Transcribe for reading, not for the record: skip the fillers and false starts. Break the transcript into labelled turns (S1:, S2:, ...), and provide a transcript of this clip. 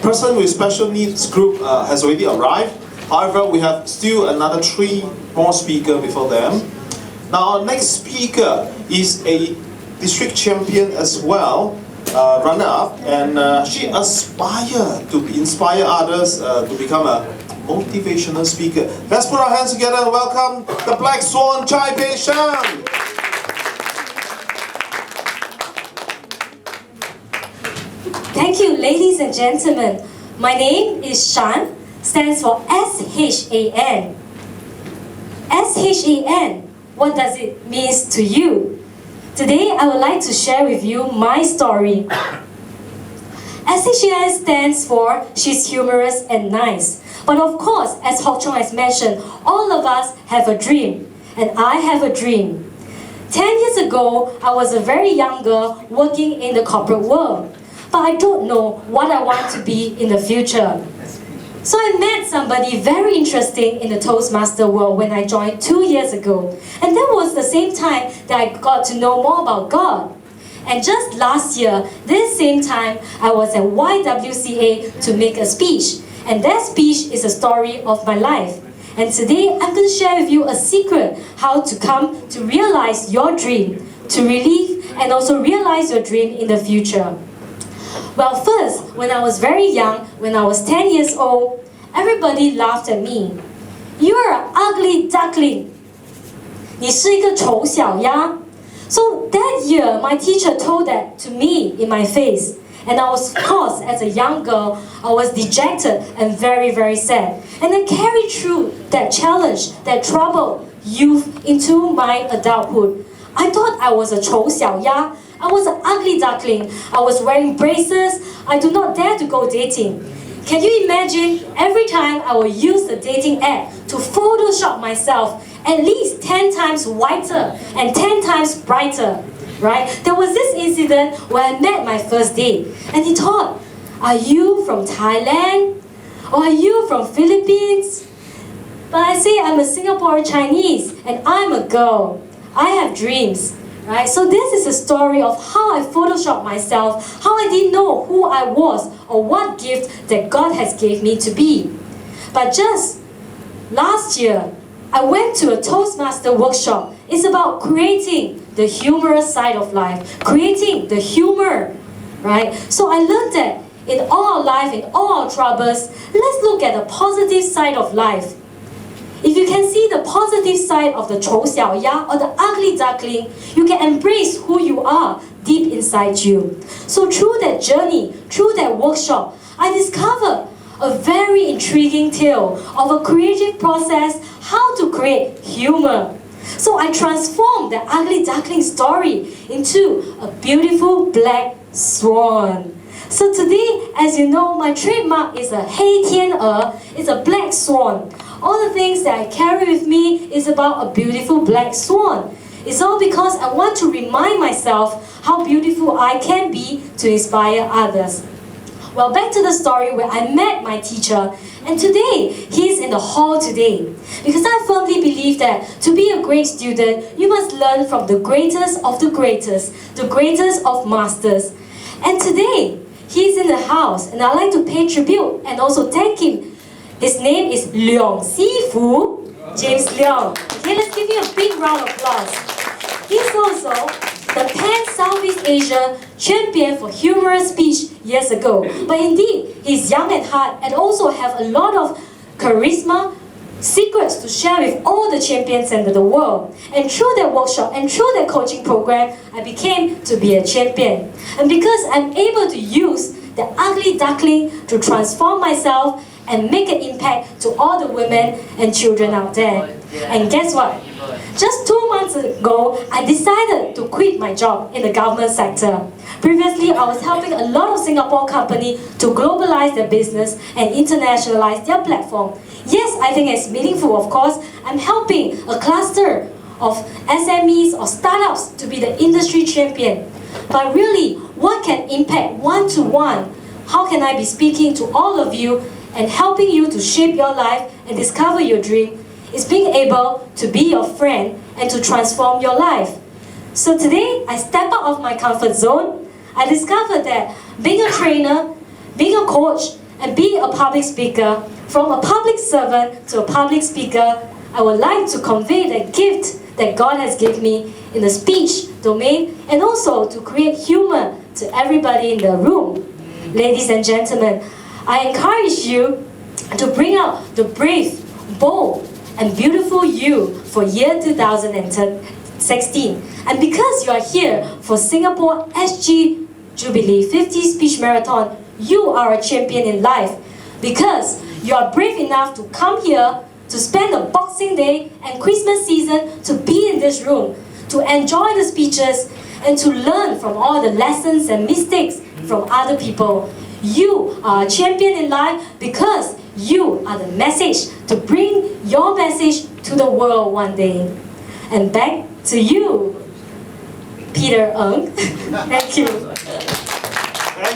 S1: person with special needs group has already arrived. However, we have still another 3 more speakers before them. Now, our next speaker is a district champion as well, runner-up, and she aspires to inspire others to become a motivational speaker. Let's put our hands together and welcome the Black Swan, Chai Pei Shang.
S2: Thank you, ladies and gentlemen. My name is Shan, stands for SHAN. SHAN, what does it mean to you? Today, I would like to share with you my story. SHAN stands for She's Humorous and Nice. But of course, as Hock Chong has mentioned, all of us have a dream. And I have a dream. 10 years ago, I was a very young girl working in the corporate world. But I don't know what I want to be in the future. So I met somebody very interesting in the Toastmaster world when I joined 2 years ago. And that was the same time that I got to know more about God. And just last year, this same time, I was at YMCA to make a speech. And that speech is a story of my life. And today, I'm going to share with you a secret how to come to realize your dream, to relieve and also realize your dream in the future. Well, first, when I was very young, when I was 10 years old, everybody laughed at me. You're an ugly duckling. 你是一个丑小鸭. So that year, my teacher told that to me in my face. And I was, of course, as a young girl, I was dejected and very, very sad. And I carried through that challenge, that troubled youth into my adulthood. I thought I was a 丑小鸭. I was an ugly duckling. I was wearing braces. I do not dare to go dating. Can you imagine every time I would use the dating app to Photoshop myself at least 10 times whiter and 10 times brighter, right? There was this incident where I met my first date and he thought, are you from Thailand? Or are you from Philippines? But I say I'm a Singaporean Chinese and I'm a girl. I have dreams. Right? So this is a story of how I photoshopped myself, how I didn't know who I was or what gift that God has gave me to be. But just last year, I went to a Toastmaster workshop. It's about creating the humorous side of life, creating the humor, right? So I learned that in all our life, in all our troubles, let's look at the positive side of life. If you can see the positive side of the 丑小鸭 or the ugly duckling, you can embrace who you are deep inside you. So through that journey, through that workshop, I discovered a very intriguing tale of a creative process, how to create humor. So I transformed the ugly duckling story into a beautiful black swan. So today, as you know, my trademark is a 黑天鹅, it's a black swan. All the things that I carry with me is about a beautiful black swan. It's all because I want to remind myself how beautiful I can be to inspire others. Well, back to the story where I met my teacher, and today, he's in the hall today. Because I firmly believe that to be a great student, you must learn from the greatest of the greatest of masters. And today, he's in the house, and I'd like to pay tribute and also thank him. His name is Leong Sifu, James Leong. Okay, let's give him a big round of applause. He's also the Pan Southeast Asia champion for humorous speech years ago. But indeed, he's young at heart and also have a lot of charisma, secrets to share with all the champions in the world. And through that workshop and through that coaching program, I became to be a champion. And because I'm able to use the ugly duckling to transform myself and make an impact to all the women and children out there. And guess what? Just 2 months ago, I decided to quit my job in the government sector. Previously, I was helping a lot of Singapore companies to globalize their business and internationalize their platform. Yes, I think it's meaningful, of course. I'm helping a cluster of SMEs or startups to be the industry champion. But really, what can impact one-to-one? How can I be speaking to all of you and helping you to shape your life and discover your dream is being able to be your friend and to transform your life. So today, I step out of my comfort zone. I discovered that being a trainer, being a coach, and be a public speaker, from a public servant to a public speaker, I would like to convey that gift that God has given me in the speech domain, and also to create humor to everybody in the room. Ladies and gentlemen, I encourage you to bring out the brave, bold, and beautiful you for year 2016. And because you are here for Singapore SG Jubilee 50 Speech Marathon, you are a champion in life. Because you are brave enough to come here, to spend the Boxing Day and Christmas season to be in this room, to enjoy the speeches, and to learn from all the lessons and mistakes from other people. You are a champion in life because you are the message to bring your message to the world one day. And back to you, Peter Ng. Thank you.